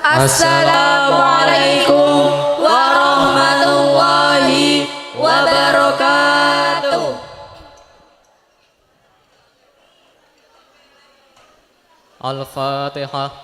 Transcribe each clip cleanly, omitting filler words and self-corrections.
Assalamualaikum warahmatullahi wabarakatuh. Al-Fatihah.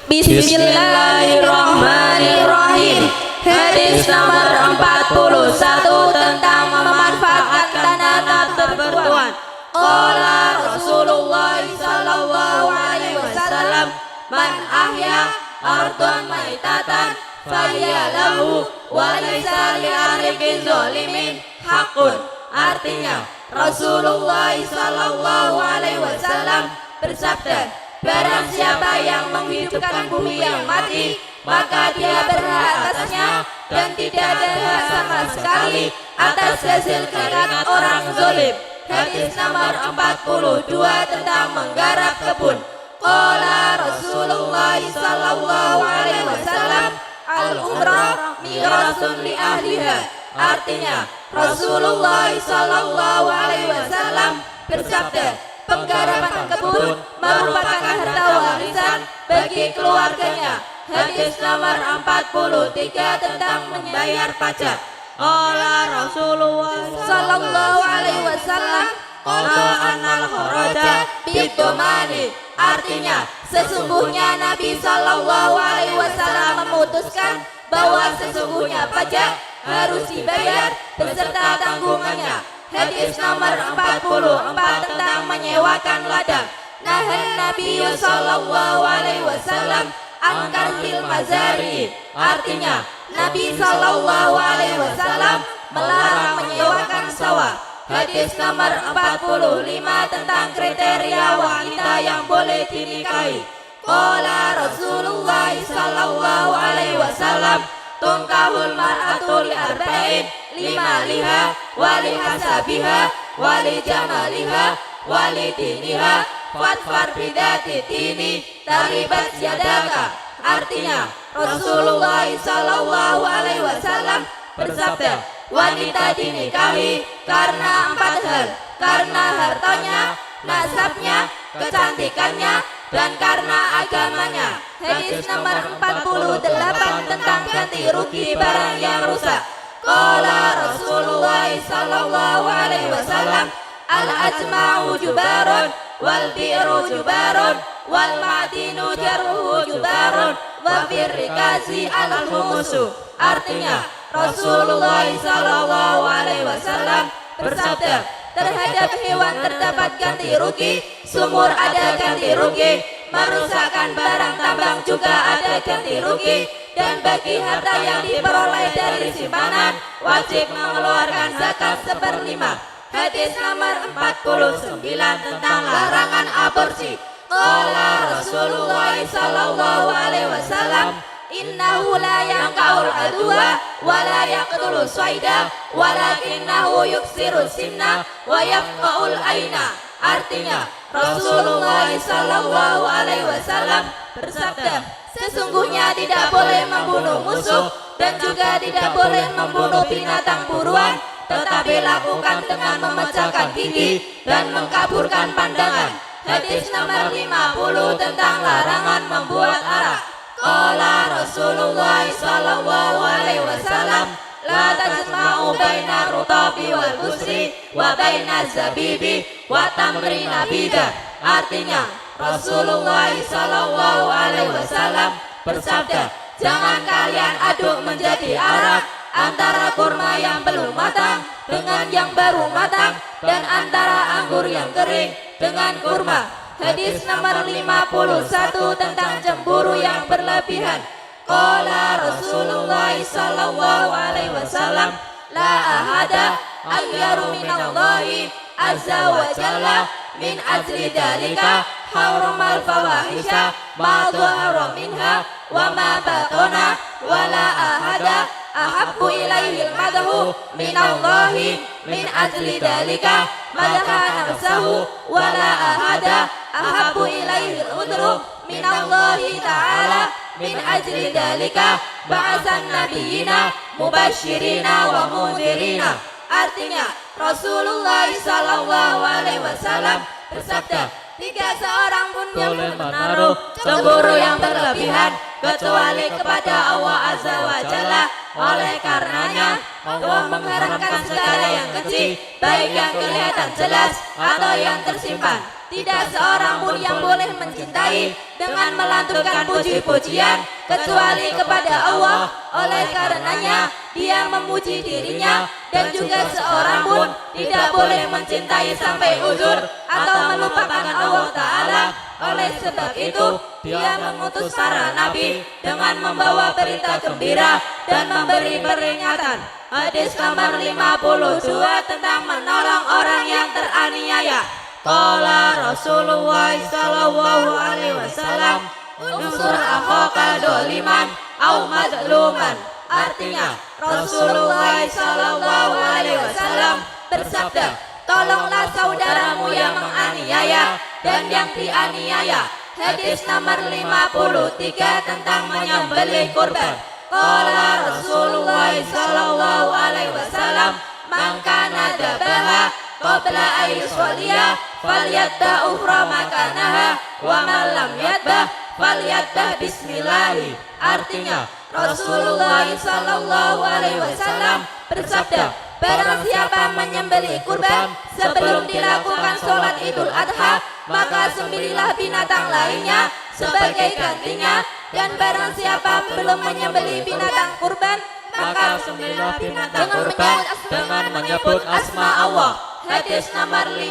Bismillahirrahmanirrahim. Hadis nomor 41 tentang memanfaatkan tanah bertuan. Qala Rasulullah sallallahu alaihi wasallam, man ahya ardhan maitatan fahiya lahu wa laysa li ahlikin zalimin haqqun. Artinya, Rasulullah sallallahu alaihi wasallam bersabda, barang siapa yang menghidupkan bumi yang mati, maka dia berhak atasnya dan tidak ada hak sama sekali atas hasil keringat orang zalim. Hadis nomor 42 tentang menggarap kebun. Qala Rasulullah sallallahu alaihi wasallam, al-umrah mirasun li ahliha. Artinya, Rasulullah sallallahu alaihi wasallam bersabda, penggarapan kebun merupakan harta warisan bagi keluarganya. Hadis nomor 43 tentang membayar pajak. Qala Rasulullah sallallahu alaihi wasallam, qala anal kharaja bidomani. Artinya, sesungguhnya Nabi sallallahu alaihi wasallam memutuskan bahwa sesungguhnya pajak harus dibayar beserta tanggungannya. Hadis nomor 44 tentang menyewakan ladang. Nahan Nabi sallallahu alaihi wasallam an karhil mazari. Artinya, Nabi sallallahu alaihi wasallam melarang menyewakan sawah. Hadis nomor 45 tentang kriteria wanita yang boleh dinikahi. Qala Rasulullah sallallahu alaihi wasallam, tungkahul mar'atu li arba'in, lima liha wali hasabiha wali jamaliha wali diniha fatfar bidati dini taribat yadaka. Artinya, Rasulullah sallallahu alaihi wasallam bersabda, wanita dinikahi karena 4 hal: karena hartanya, nasabnya, kecantikannya, dan karena agamanya. Hadis nomor 48 tentang ganti rugi barang yang rusak. Qala Rasulullah sallallahu alaihi wasallam, al-ajma'u jubarun wal bi'ru jubarun wal ma'dinu jarhu jubarun wa birrikazi al-humusu. Artinya, Rasulullah sallallahu alaihi wasallam bersabda, terhadap hewan terdapat ganti rugi, sumur ada ganti rugi, merusakkan barang tambang juga ada ganti rugi, dan bagi harta yang diperoleh dari simpanan wajib mengeluarkan zakat 1/5. Hadis nomor 49 tentang larangan aborsi. Qala Rasulullah sallallahu alaihi wasallam, innahu la yanqa'ul adwa wa la yaqtulu sayda walakinnahu yuksiru sinna wa yafqa'ul aina. Artinya, Rasulullah sallallahu alaihi wasallam bersabda, sesungguhnya tidak boleh membunuh musuh dan juga tidak boleh membunuh binatang buruan, tetapi lakukan dengan memecahkan gigi dan mengkaburkan pandangan. Hadis nomor 50 tentang larangan membuat arak. Qala Rasulullah sallallahu alaihi wasallam, la tajma'u baina rutabi wal busri wa baina zabibi wa tamri nabida. Artinya, Rasulullah sallallahu alaihi wasallam bersabda, jangan kalian aduk menjadi arak antara kurma yang belum matang dengan yang baru matang, dan antara anggur yang kering dengan kurma. Hadis nomor 51 tentang cemburu yang berlebihan. Qala Rasulullah sallallahu alaihi wasallam, la ahada aghyaru minallahi azza wa jalla min ajli dalika haramal fawahisha ma dhahara minha wa ma batana wa la ahada ahabbu ilaihi al-madhu minallahi min ajli dalika madha nafsahu wa la ahada ahabbu ilaihi al-udru minallahi ta'ala min ajli dalika ba'asan nabiyina mubashirina wa mundhirina. Artinya Rasulullah sallallahu alaihi wasallam bersabda, tidak seorang pun yang menaruh cemburu yang berlebihan kecuali kepada Allah Azza wa Jalla. Oleh karenanya Allah mengharamkan segala yang kecil, baik yang kelihatan jelas atau yang tersimpan. Tidak seorang pun yang boleh mencintai dengan melantunkan puji-pujian kecuali kepada Allah. Oleh karenanya dia memuji dirinya, dan juga seorang pun tidak boleh mencintai sampai uzur atau melupakan Allah Ta'ala. Oleh sebab itu dia mengutus para nabi dengan membawa berita gembira dan memberi peringatan. Hadis nomor 52 tentang menolong orang yang teraniaya. Qala Rasulullah sallallahu alaihi wasallam, unsur akhaka doliman au madluman. Artinya Rasulullah sallallahu alaihi wasallam bersabda, tolonglah saudaramu yang menganiaya dan yang dianiaya. Hadis nomor 53 tentang menyembelih kurban. Qala Rasulullah sallallahu alaihi wasallam, man kana dabaha qabla ayyusholliya falyatba'u makanaha wa man lam yatbah falyatbah bismillahi. Artinya Rasulullah sallallahu alaihi wasallam bersabda, barang siapa menyembelih kurban sebelum dilakukan sholat Idul Adha, maka sembelihlah binatang lainnya sebagai gantinya. Dan barang siapa belum menyembelih binatang kurban, maka sembelihlah binatang kurban dengan menyebut asma Allah. Hadis nomor 54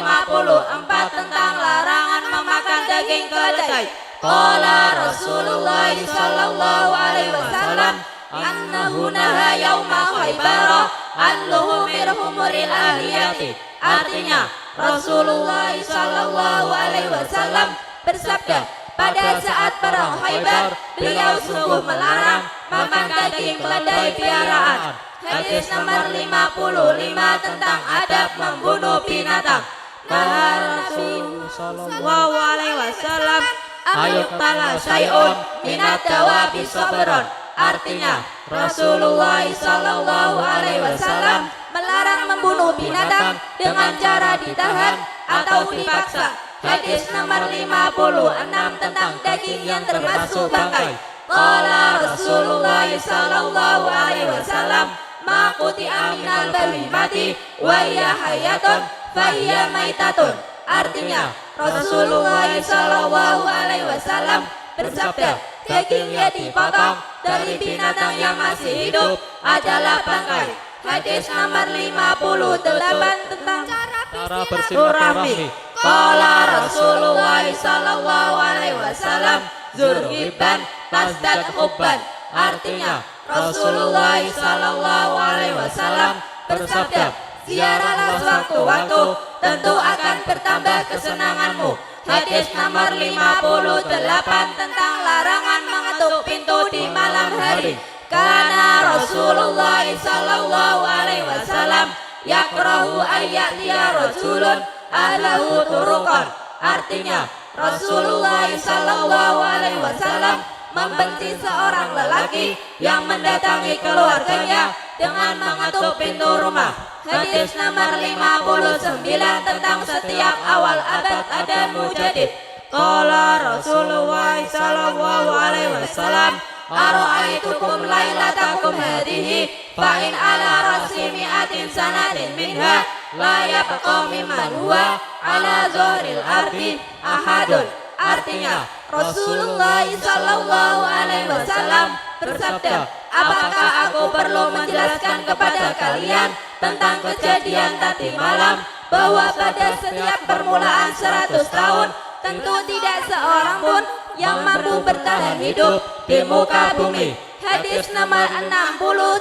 tentang larangan memakan daging keledai. Qala Rasulullah sallallahu alaihi wasallam, annahu naha yauma Khaibar an luhumir humuril ahliyati. Artinya Rasulullah sallallahu alaihi wasallam bersabda, pada saat perang Khaibar beliau sungguh melarang makan daging keledai piaraan. Hadis nomor 55 tentang adab membunuh binatang. Naha Rasul sallallahu alaihi wasallam ayuktala syai'un minad dawabi sabron. Artinya Rasulullah sallallahu alaihi wasallam melarang membunuh binatang dengan cara ditahan atau dipaksa. Hadis nomor 56 tentang daging yang termasuk bangkai. Qala Rasulullah sallallahu alaihi wasallam, ma quti'a minal bahimati wa hiya hayatun fa hiya maitatun. Artinya Rasulullah sallallahu alaihi wasallam bersabda, daging yang dipotong dari binatang yang masih hidup adalah bangkai. Hadis nomor 58 tentang cara bersilaturahmi. Qala Rasulullah sallallahu alaihi wasallam, zurhiban tasdad hubban. Artinya Rasulullah sallallahu alaihi wasallam bersabda, ziarahlah sewaktu-waktu, tentu akan bertambah kesenanganmu. Hadis nomor 58 tentang larangan mengetuk pintu di malam hari. Karena Rasulullah sallallahu alaihi wasallam yakrahu ayyatiya rasulun ahlahu turuqan. Artinya Rasulullah sallallahu alaihi wasallam membenci seorang lelaki yang mendatangi keluarganya dengan mengetuk pintu rumah. Hadis nomor 59 tentang setiap awal abad ada mujadid. Qala Rasulullah sallallahu alaihi wasallam, ara'aitukum lailatakum hadhihi fa in ala rasi mi'atin sanatin minha la yabqa mimman huwa ala zahril ardi ahadun. Artinya Rasulullah sallallahu alaihi wasallam bersabda, apakah aku perlu menjelaskan kepada kalian tentang kejadian tadi malam bahwa pada setiap permulaan 100 tahun tentu tidak seorang pun yang mampu bertahan hidup di muka bumi. Hadis nomor 60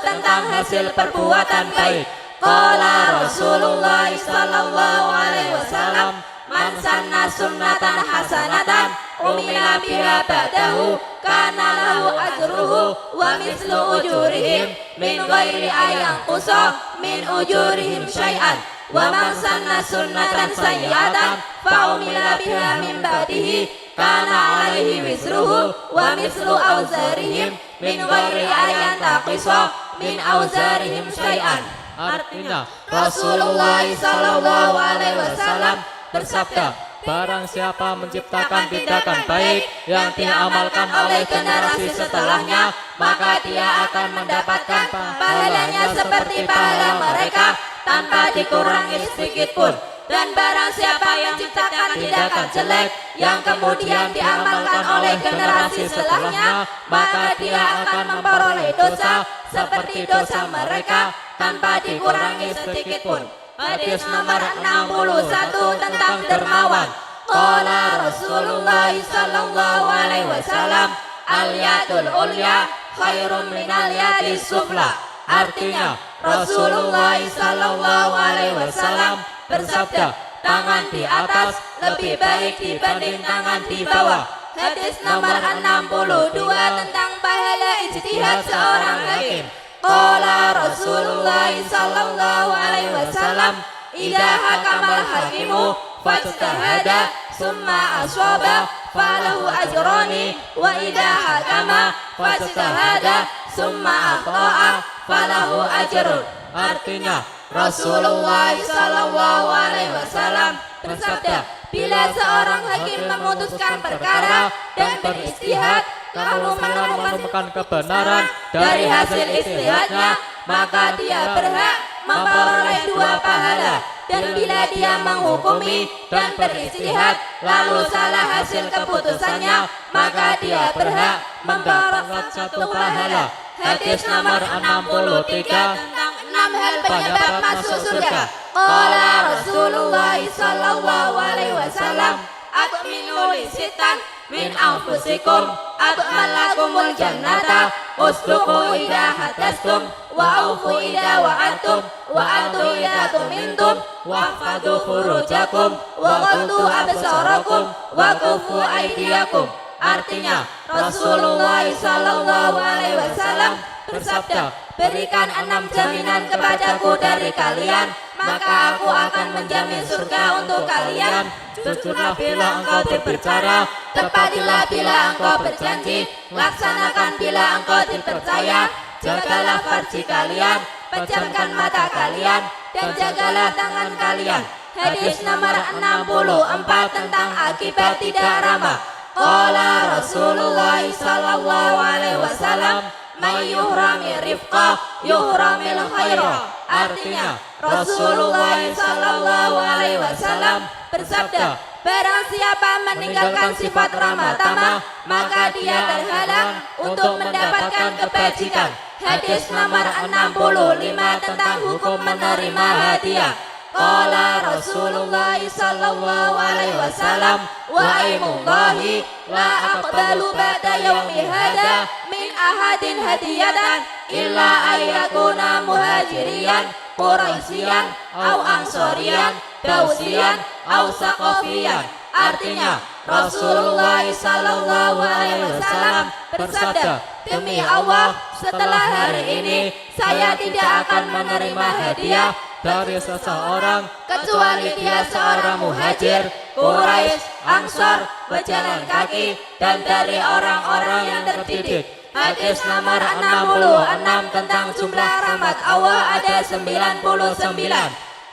tentang hasil perbuatan baik. Qala Rasulullah sallallahu alaihi wasallam, man sanna sunnatan hasanatan umila biha ba'dahu kana lahu ajruhu wa mislu ujurihim min ghairi ayang qusa min ujurihim syai'an. Wa man sanna sunnatan sayyi'atan fa umila biha min ba'dihi kana alaihi wisruhu wa mislu auzarihim min ghairi ayan taqisa min auzarihim syai'an. Artinya Rasulullah sallallahu alaihi wasallam bersabda, barang siapa menciptakan tindakan baik yang diamalkan oleh generasi setelahnya, maka dia akan mendapatkan pahalanya seperti pahala mereka tanpa dikurangi sedikit pun. Dan barang siapa yang menciptakan tindakan jelek yang kemudian diamalkan oleh generasi setelahnya, maka dia akan memperoleh dosa seperti dosa mereka tanpa dikurangi sedikit pun. Hadis nomor 61 tentang dermawan. Qala Rasulullah sallallahu alaihi wasallam, al-yadul ulya khairum minal yadis sufla. Artinya Rasulullah sallallahu alaihi wasallam bersabda, tangan di atas lebih baik dibanding tangan di bawah. Hadis nomor 62 tentang pahala ijtihad seorang hakim. Qala Rasulullah sallallahu alaihi wasallam, idza hakamal hakimu fajtahada summa aswaba falahu ajrani wa idza hakama fajtahada summa akhta'a falahu ajrun. Artinya Rasulullah sallallahu alaihi wasallam bersabda, bila seorang hakim memutuskan perkara dan beristihad lalu menemukan kebenaran dari hasil istihadnya, maka dia berhak memperoleh 2 pahala. Dan bila dia menghukumi dan beristihad lalu salah hasil keputusannya, maka dia berhak memperoleh 1 pahala. Hadis nomor 63 tentang 6 hal penyebab masuk surga. Qala Rasulullah sallallahu alaihi wasallam, akmilu lisitan min anfusikum akmalakumul jannata usduqu idha hadastum wa aufu idha wa'atum wa antu idha tumintum wa fadu furujakum wa ghaltu absarakum wa kufu aidiakum. Artinya Rasulullah sallallahu alaihi wasallam bersabda, berikan 6 jaminan kepadaku dari kalian, maka aku akan menjamin surga untuk kalian. Jujurlah bila engkau berbicara, tepatilah bila engkau berjanji, laksanakan bila engkau dipercaya, jagalah farji kalian, pejamkan mata kalian, dan jagalah tangan kalian. Hadis nomor 64 tentang akibat tidak ramah. Qala Rasulullah sallallahu alaihi wasallam, may yuhrami rifqa yuhramil khaira. Artinya Rasulullah sallallahu alaihi wasallam bersabda, barang siapa meninggalkan sifat ramah tamah, maka dia terhalang untuk mendapatkan kebajikan. Hadis nomor 65 tentang hukum menerima hadiah. Qala Rasulullah sallallahu alaihi wasallam, wa aimullahi la aqbalu ba'da yaumi hada min ahadin hadiyatan illa ayyakuna muhajirian quraisyan au ansorian dausian au saqafiyan. Artinya Rasulullah sallallahu alaihi wasallam bersabda, demi Allah, setelah hari ini saya tidak akan menerima hadiah dari seseorang kecuali dia seorang muhajir, Quraisy, Ansor, pejalan kaki, dan dari orang-orang yang terdidik. Hadis nomor 66 tentang jumlah rahmat Allah ada 99.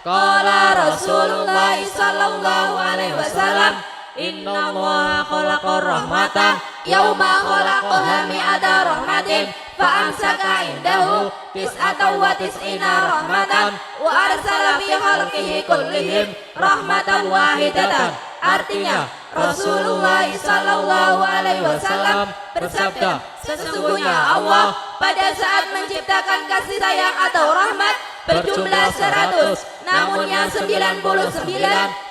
Qala Rasulullah sallallahu alaihi wasallam, inna Allaha khalaqar rahmatan yauma khalaqaha mi'ata rahmatin fa amsaka indahu tis'atan wa tis'ina rahmatan wa arsala fi khalqihi kullihim rahmatan wahidatan. Artinya Rasulullah sallallahu alaihi wasallam bersabda, sesungguhnya Allah pada saat menciptakan kasih sayang atau rahmat berjumlah 100, namun yang 99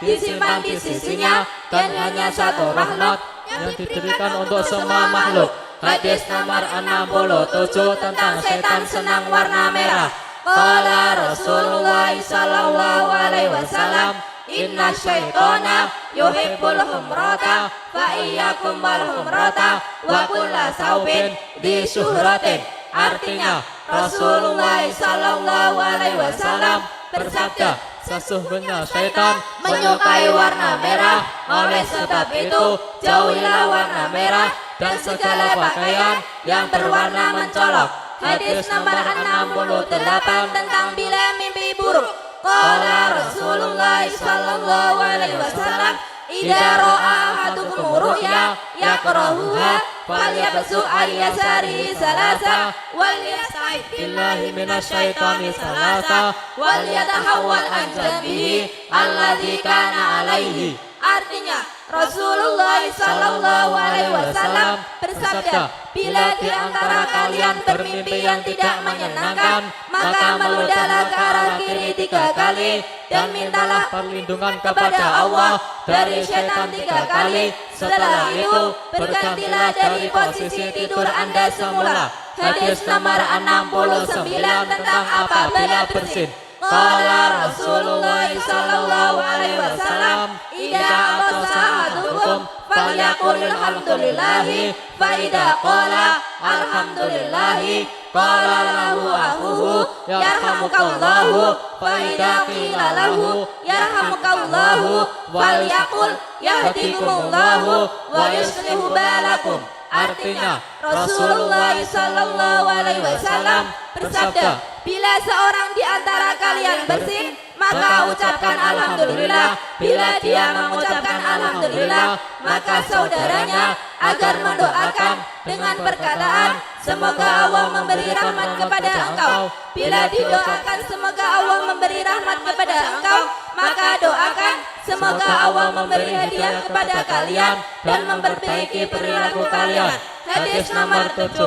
disimpan di sisinya dan hanya 1 rahmat yang diberikan untuk semua makhluk. Hadis nomor 67 tentang setan senang warna merah. Qala Rasulullah sallallahu alaihi wasallam, inna syaitana yuhibbul humrata fa iyyakum wal humrata wa kulla saubin di syuhratin. Artinya Rasulullah sallallahu alaihi wasallam bersabda, sesungguhnya syaitan menyukai warna merah. Oleh sebab itu, jauhilah warna merah dan segala pakaian yang berwarna mencolok. Hadis nomor 68 tentang bila mimpi buruk. Qala Rasulullah sallallahu alaihi wasallam, idza ra'a ahadukum ru'ya yakrahuha falyabsu ayyasari salasa wal yasta'id billahi minasyaitani salasa wal yatahawwal an jambihi alladzi kana alaihi. Artinya, Rasulullah sallallahu alaihi wasallam bersabda, bila di antara kalian bermimpi yang tidak menyenangkan, maka meludahlah ke arah kiri 3 kali dan mintalah perlindungan kepada Allah dari setan 3 kali. Setelah itu, bergantilah dari posisi tidur Anda semula. Hadis nomor 69 tentang apabila bersin. Qala Rasulullah sallallahu alaihi wasallam, idza atasa ahadukum falyaqul alhamdulillahi fa idza qala alhamdulillahi qala lahu akhuhu yarhamukallahu fa idza qila lahu yarhamukallahu falyaqul yahdikumullahu wa yuslihu balakum. Artinya, Rasulullah sallallahu alaihi wasallam bersabda, bila seorang di antara kalian bersin, maka ucapkan alhamdulillah. Bila dia mengucapkan alhamdulillah, maka saudaranya agar mendoakan dengan perkataan, semoga Allah memberi rahmat kepada engkau. Bila didoakan semoga Allah memberi rahmat kepada engkau, maka doakan semoga Allah memberi hadiah kepada kalian dan memperbaiki perilaku kalian. Hadis nomor 70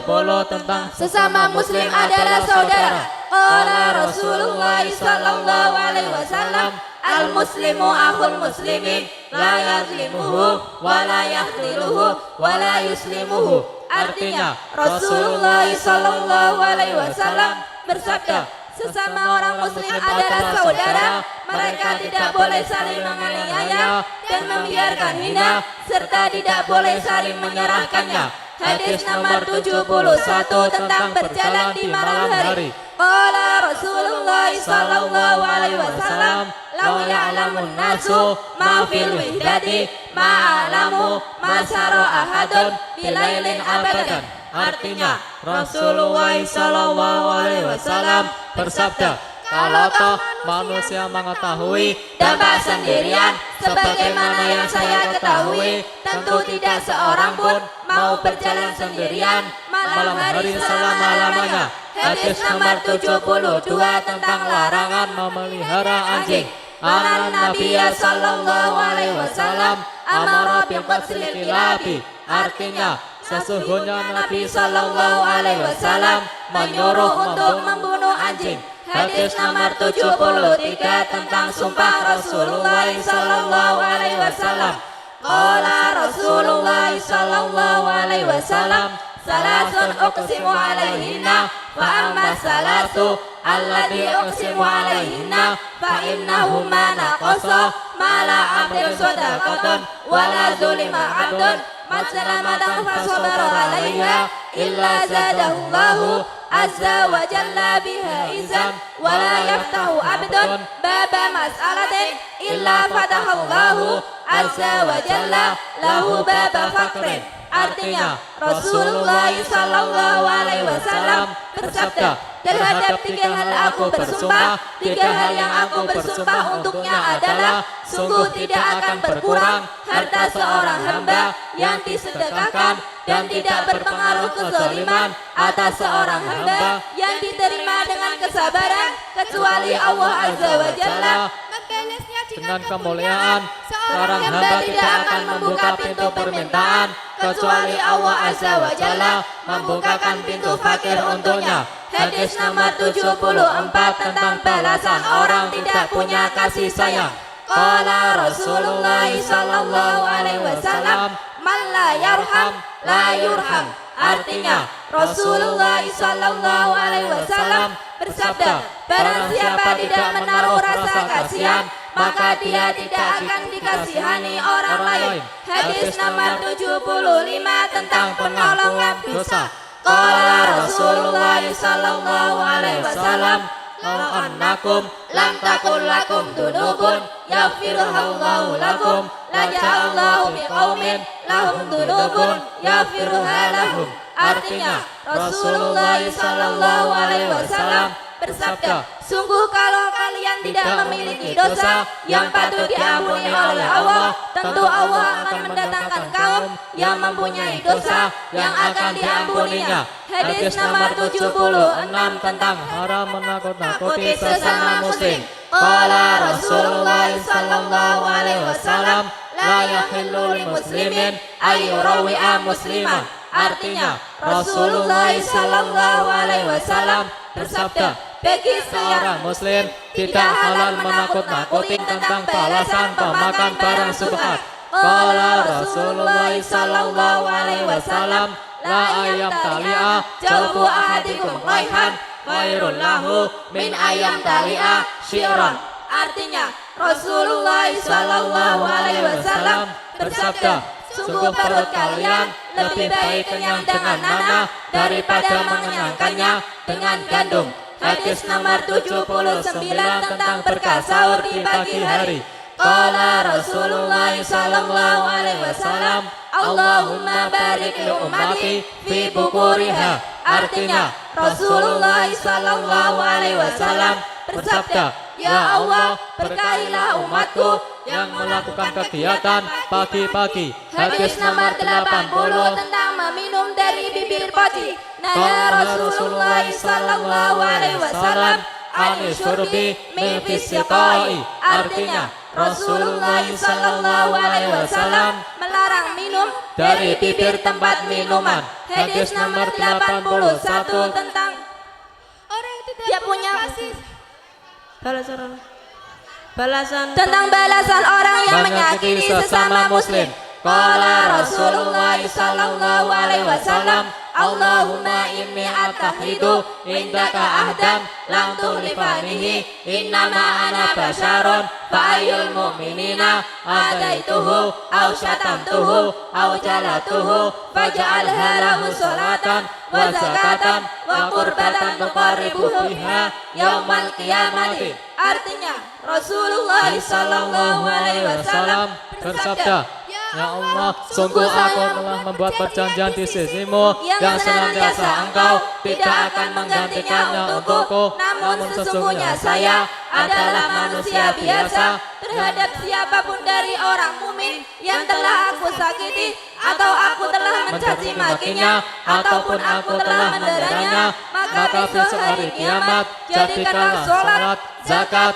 tentang sesama muslim adalah saudara. Qala Rasulullah sallallahu alaihi wasallam, al muslimu akhul muslimin la yazlimuhu wa la yakhdiluhu wa la yuslimuhu. Artinya, Rasulullah sallallahu alaihi wasallam bersabda, sesama orang muslim adalah saudara. Mereka tidak boleh saling menganiaya dan membiarkan hina, serta tidak boleh saling menyerahkannya. Hadis nomor 71 tentang berjalan di malam hari. Qala Rasulullah sallallahu alaihi wasallam, law ya'lamun nasu ma fil wihdati ma a'lamu ma sara ahadun bilailin abadan. Artinya, Rasulullah sallallahu alaihi wasallam bersabda, kalau toh manusia mengetahui dampak sendirian sebagaimana yang saya ketahui, tentu tidak seorang pun mau berjalan sendirian malam hari selama-lamanya. Hadis nomor 72 tentang larangan memelihara anjing. Anan Nabiya sallallahu alaihi wasallam amara bil qatlil kilabi. Artinya, sesungguhnya Nabi sallallahu alaihi wasallam menyuruh untuk membunuh anjing. Hadis nomor 73 tentang sumpah Rasulullah sallallahu alaihi wasallam. Qala Rasulullah sallallahu alaihi wasallam, salasun uqsimu alaihinna fa amma salatu alladhi uqsimu alaihinna fa innahuma naqasa ma la abdin sadaqatan wa la zulima abdun masalamatan fa sabara alaiha illa zadahullahu azza wa jalla biha izan wa la yaftahu abdun baba mas'alatin illa fatahallahu azza wa jalla lahu baba fakrin. Artinya, Rasulullah sallallahu alaihi wasallam bersabda, terhadap 3 hal aku bersumpah, 3 hal yang aku bersumpah untuknya adalah, sungguh tidak akan berkurang harta seorang hamba yang disedekahkan dan tidak berpengaruh kezaliman atas seorang hamba yang diterima dengan kesabaran, kecuali Allah azza wa jalla dengan kemuliaan. Seorang hamba tidak akan membuka pintu permintaan kecuali Allah azza wa jalla membukakan pintu fakir untuknya. Hadis nomor 74 tentang balasan orang tidak punya kasih sayang. Qala Rasulullah sallallahu alaihi wasallam, man la yarham la yurham. Artinya, Rasulullah sallallahu alaihi wasallam bersabda, barang siapa tidak menaruh rasa kasihan, maka dia tidak akan dikasihani orang lain. Hadis nomor 75 tentang penolongan dosa. Qala Rasulullah sallallahu alaihi wasallam, law annakum lam takun lakum dunubun yaghfirullahu lakum la ja'allahu biqaumin lahum dunubun yaghfiruha lahum. Artinya Rasulullah sallallahu alaihi wasallam bersabda, sungguh kalau kalian tidak memiliki dosa yang patut diampuni oleh Allah, tentu Allah akan mendatangkan kaum yang mempunyai dosa yang akan diampuninya. Hadis nomor 76 tentang haram menakut-nakuti sesama muslim. Qala Rasulullah sallallahu alaihi wasallam, la yahillu lil muslimin ayyurawi'a musliman. Artinya Rasulullah sallallahu alaihi wasallam bersabda, bagi seorang muslim tidak halal menakut-nakuti tentang balasan pemakan barang subhat. Qala Rasulullah sallallahu alaihi wasallam, la ayam tali'a jawbu ahadikum raihan khairul lahu min ayam tali'a syi'ran. Artinya Rasulullah sallallahu alaihi wasallam bersabda, sungguh perut kalian lebih baik kenyang dengan nanah daripada mengenyangkannya dengan gandum. Hadis nomor 79 tentang berkah sahur di pagi hari. Qala Rasulullah sallallahu alaihi wasallam, Allahumma barik li ummati fi bukuriha. Artinya Rasulullah sallallahu alaihi wasallam bersabda, ya Allah, berkahilah umatku yang melakukan kegiatan pagi-pagi. Hadis nomor 80 tentang meminum dari bibir poci. Nah, Rasulullah sallallahu alaihi wasallam anisyurbi min fisiqai. Artinya Rasulullah sallallahu alaihi wasallam melarang minum dari bibir tempat minuman. Hadis nomor 81 tentang orang yang tidak punya balasan tentang balasan orang yang menyakiti sesama muslim. Qala Rasulullah sallallahu alaihi wasallam, Allahumma inni atahidu indaka ahdan lam tulifanihi innama ana basyarun fa ayyul mu'minina adaituhu aw syatamtuhu aw jalatuhu faj'alha lahu salatan wa zakatan wa qurbatan tuqarribuhu biha yaumal qiyamati. Artinya Rasulullah sallallahu alaihi wasallam bersabda, ya Allah, sungguh aku telah membuat perjanjian di sisimu yang senantiasa engkau tidak akan menggantikannya untukku. Namun sesungguhnya saya adalah manusia biasa terhadap siapapun dari orang mukmin yang telah aku sakiti atau aku telah mencaci makinya ataupun aku telah menderanya, maka besok hari kiamat jadikanlah sholat, zakat,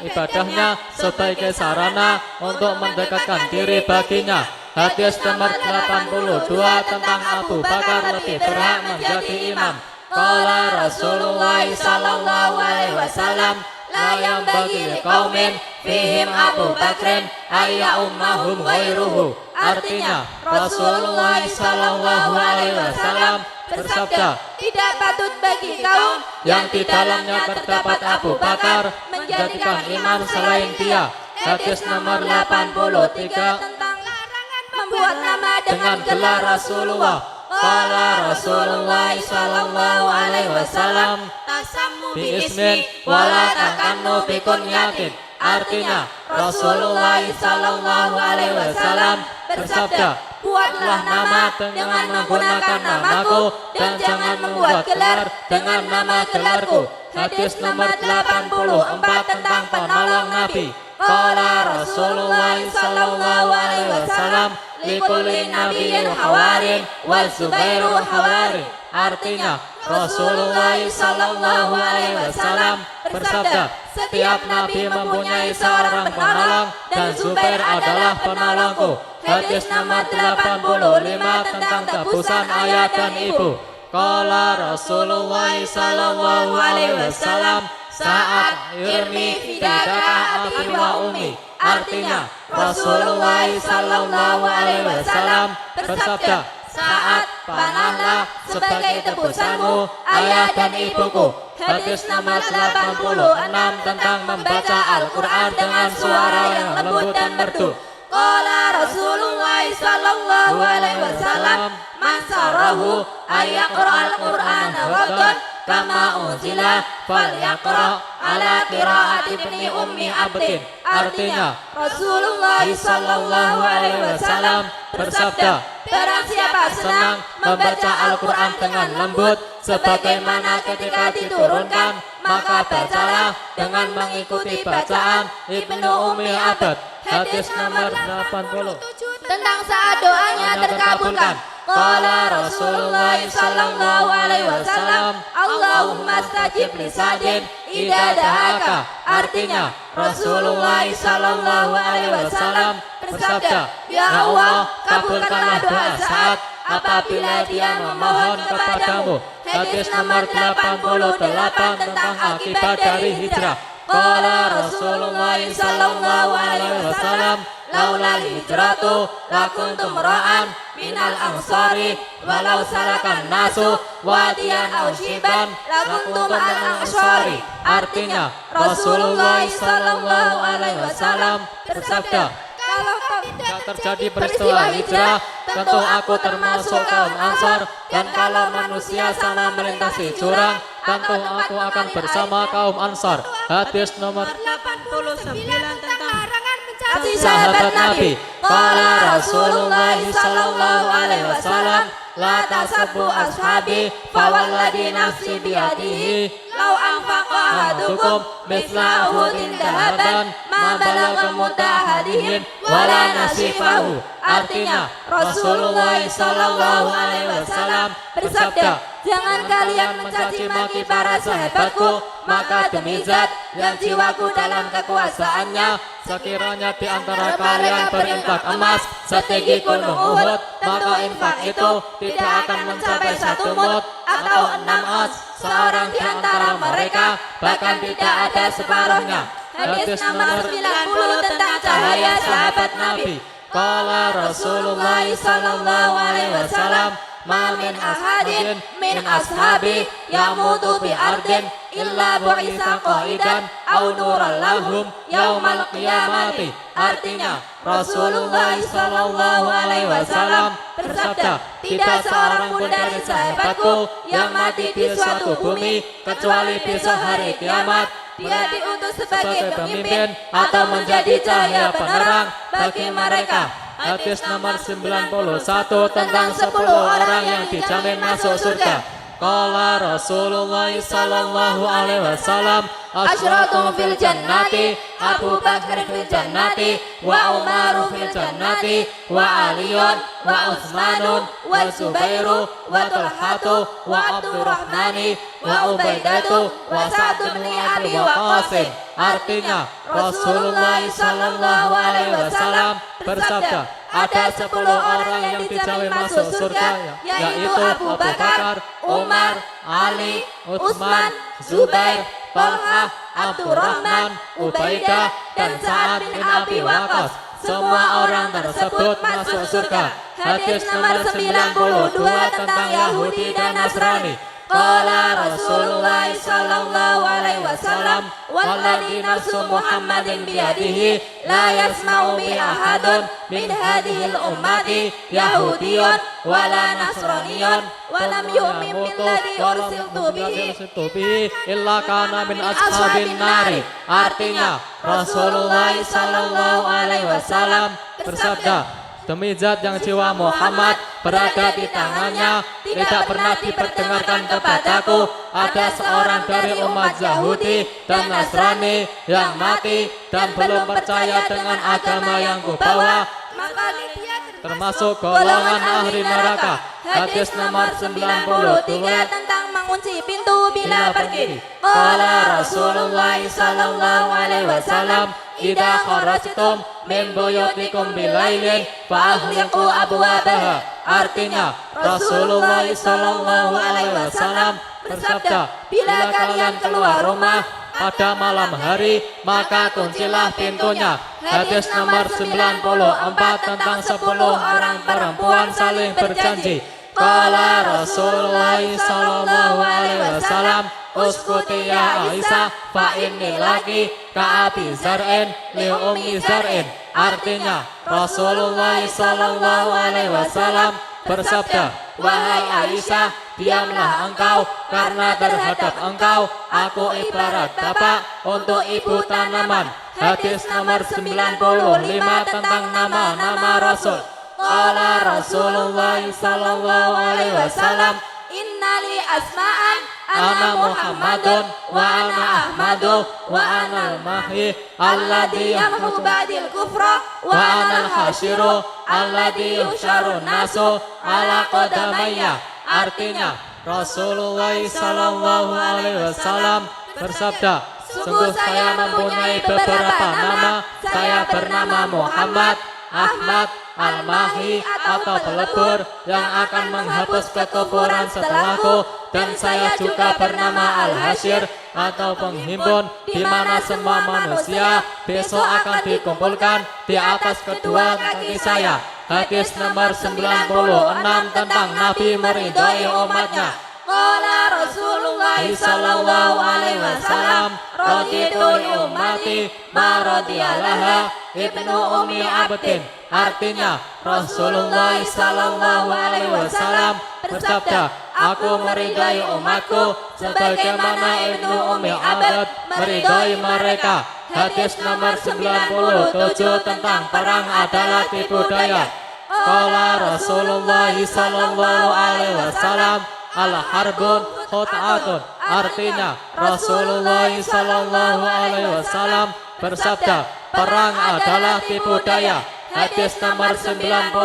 ibadahnya sebagai sarana untuk mendekatkan diri baginya. Hadis nomor 82 tentang Abu Bakar lebih berhak menjadi imam. Qala Rasulullah sallallahu alaihi wasallam, la yanbaghi liqaumin fihim Abu Bakrin ayya ummahum ghairuhu. Artinya Rasulullah sallallahu alaihi wasallam bersabda, tidak patut bagi kaum yang di dalamnya terdapat Abu Bakar menjadikan imam selain dia. Hadis nomor 83 tentang larangan membuat nama dengan gelar Rasulullah. Qala Rasulullah sallallahu alaihi wasallam, tasammu bi ismin wala takannu bi kunyatin. Artinya Rasulullah sallallahu alaihi wasallam bersabda, buatlah nama dengan menggunakan namaku dan jangan membuat gelar dengan nama gelarku. Hadis nomor 84 tentang penolong Nabi. Qala Rasulullah sallallahu alaihi wasallam, likulli nabiyyin hawarin wa Zubairu hawarin. Artinya Rasulullah sallallahu alaihi wasallam bersabda, setiap nabi mempunyai seorang penolong dan Zubair adalah penolongku. Hadis nomor 85 tentang tebusan ayah dan ibu. Qala Rasulullah sallallahu alaihi wasallam, saat irmi fidaka abi wa ummi. Artinya Rasulullah sallallahu alaihi wasallam bersabda, saat panahlah sebagai tebusanmu ayah dan ibuku. Hadis nomor 86 tentang membaca Al-Quran dengan suara yang lembut dan merdu. Qala Rasulullah sallallahu alaihi wasallam, man sarahu ayaqra al-Qur'ana ghaddan kama unzila falyaqra ala qiraat ibni ummi abdin. Artinya Rasulullah sallallahu alaihi wasallam bersabda, barang siapa senang membaca Al-Quran dengan lembut sebagaimana ketika diturunkan, maka bacalah dengan mengikuti bacaan Ibnu Ummi Abd. Hadis nomor 80. Tentang saat doanya terkabulkan, qala Rasulullah sallallahu alaihi wasallam, Allahumma stajib li sadin idza da'aka. Artinya Rasulullah sallallahu alaihi wasallam bersabda, ya Allah, kabulkanlah doa saat apabila dia memohon kepadamu. Hadis nomor 88 tentang akibat dari hijrah. Qala Rasulullah sallallahu alaihi wasallam, laulal hijratu lakuntum ra'an minal ansari walau salakan nasu wadiyan aw shiban lakuntum al ansari. Artinya Rasulullah sallallahu alaihi wasallam bersabda, kalau tidak terjadi peristiwa hijrah, tentu aku termasuk kaum Ansar, dan kalau manusia sana melintasi jurang, tentu aku akan bersama kaum Ansar. Hadis nomor 89 tentang kasih sahabat Nabi. Qala Rasulullah sallallahu alaihi wasallam, la tasabbu ashabi fawalladhi nafsi biyadihi law anfaqa ahadukum mithla uhudin dahaban ma balagha mudahadihim wala nasifahu. Artinya Rasulullah sallallahu alaihi wasallam bersabda, jangan kalian mencaci maki para sahabatku, maka demi zat yang jiwaku dalam kekuasaannya, sekiranya di antara kalian berinfak emas setinggi gunung Uhud, maka infak itu tidak akan mencapai 1 mud atau 6 oz. Seorang di antara mereka bahkan tidak ada separuhnya. Hadis nomor 90 tentang cahaya sahabat Nabi. Qala Rasulullah sallallahu alaihi wasallam, ma min ahadin min ashabi yamutu bi ardin illa bu'itsa qaidan aw nuran lahum yaumal qiyamati. Artinya Rasulullah sallallahu alaihi wasallam bersabda, tidak seorang pun dari sahabatku yang mati di suatu bumi kecuali besok hari kiamat dia diutus sebagai pemimpin atau menjadi cahaya penerang bagi mereka. Hadis nomor 91 tentang 10 orang yang dijamin masuk surga. Qala Rasulullah sallallahu alaihi wasallam, asyratun fil jannati, Abu Bakar fil jannati, wa Umaru fil jannati, wa Aliyun, wa Utsmanun, wa Zubairu, wa Talhatu, wa Abdurrahmani, wa Ubaidatu, wa Sa'd bin Abi Waqqas. Artinya Rasulullah sallallahu alaihi wasallam bersabda, ada 10 orang yang dijamin masuk surga, yaitu Abu Bakar, Umar, Ali, Utsman, Zubair, Talha, Abdurrahman, Ubaidah, dan Sa'ad bin Abi Waqqas. Semua orang tersebut masuk surga. Hadis nomor 92 tentang Yahudi dan Nasrani. Qala Rasulullah sallallahu alaihi wasallam, walladzi nafsu Muhammadin biyadihi la yasma'u bi ahadun min hadhil ummati yahudiyyun wala nasraniyyun wa lam yu'min billadzi ursiltu bihi illa kana min ashabin nari. Artinya Rasulullah sallallahu alaihi wasallam bersabda, demi zat yang jiwa Muhammad berada di tangannya, tidak pernah diperdengarkan kepadaku ada seorang dari umat Yahudi dan Nasrani yang mati dan belum percaya dengan agama yang kubawa, maka dia termasuk golongan ahli neraka. Hadis nomor 93 tentang mengunci pintu bila pergi. Qala Rasulullah sallallahu alaihi wasallam, idza kharajtum min buyutikum bilailin fa aghliqu abwabaha. Artinya Rasulullah sallallahu alaihi wasallam bersabda, bila kalian keluar rumah pada malam hari, maka kuncilah pintunya. Hadis nomor 94 tentang 10 orang perempuan saling berjanji. Qala Rasulullah sallallahu alaihi wasallam, uskuti ya Aisyah fa inni laki ka Abi Zar'in li Ummi Zar'in. Artinya Rasulullah sallallahu alaihi wasallam bersabda, wahai Aisyah, diamlah engkau, karena terhadap engkau aku ibarat bapak untuk ibu tanaman. Hadis nomor 95 tentang nama-nama Rasul. Qala Rasulullah sallallahu alaihi wasallam, innali asma'an ana Muhammadun wa ana Ahmadu wa ana al-Mahyi alladhi yamhu ba'dil kufra wa ana al-hasyiru alladhi yuhsyaru nasu ala qadamayya. Artinya Rasulullah sallallahu alaihi wasallam bersabda, sungguh saya mempunyai beberapa nama. Saya bernama Muhammad, Ahmad, Al-Mahyi atau pelebur yang akan menghapus kekufuran setelahku, dan saya juga bernama Al-Hasyir atau penghimpun, di mana semua manusia besok akan dikumpulkan di atas kedua kaki saya. Hadis nomor 96 tentang Nabi meridhai umatnya. Qala Rasulullah sallallahu alaihi wasallam, raditu li ummati ma radiyalaha ibnu ummi abdin. Artinya Rasulullah sallallahu alaihi wasallam bersabda, aku meridai umatku sebagaimana ibnu ummi abd meridai mereka. Hadis nomor 97 tentang perang adalah tipu daya. Qala Rasulullah sallallahu alaihi wasallam, al-harbun khut'atun. Artinya Rasulullah sallallahu alaihi wasallam bersabda, perang adalah tipu daya. Hadis nomor 98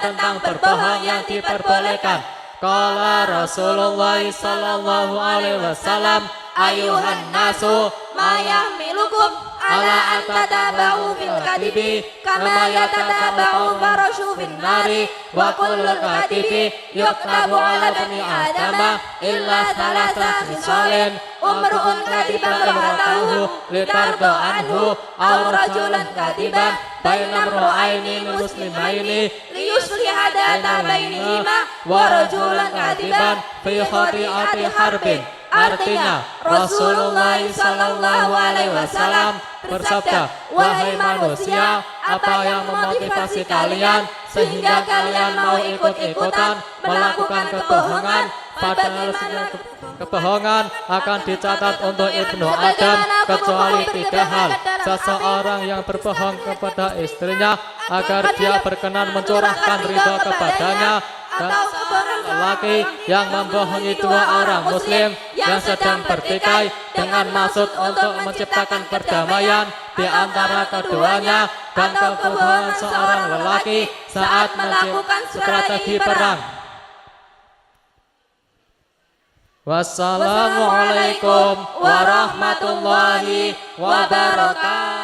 tentang berbohong yang diperbolehkan. Qala Rasulullah sallallahu alaihi wasallam, ayuhan nasu mayahmilukum ala an tatabau fil kadibi kama yatatabau farashu fin nari wa kullu kadibi yuktabu ala bani adama illa salasa khisalin umru'un kadiban rahatahu litardo anhu aw rajulan kadiban bainam ru'aini muslimaini liyusliha data bainihima wa rajulan kadiban fi khati'ati harbin. Artinya Rasulullah sallallahu alaihi wasallam bersabda, wahai manusia, apa yang memotivasi kalian sehingga kalian mau ikut-ikutan melakukan kebohongan? Padahal kebohongan akan dicatat untuk Ibnu Adam kecuali 3 hal. Seseorang yang berbohong kepada istrinya agar dia berkenan mencurahkan ridho kepadanya, dan lelaki yang membohongi 2 orang muslim yang sedang bertikai dengan maksud untuk menciptakan perdamaian di antara keduanya, dan kebohongan seorang lelaki saat melakukan strategi perang. Wassalamualaikum warahmatullahi wabarakatuh.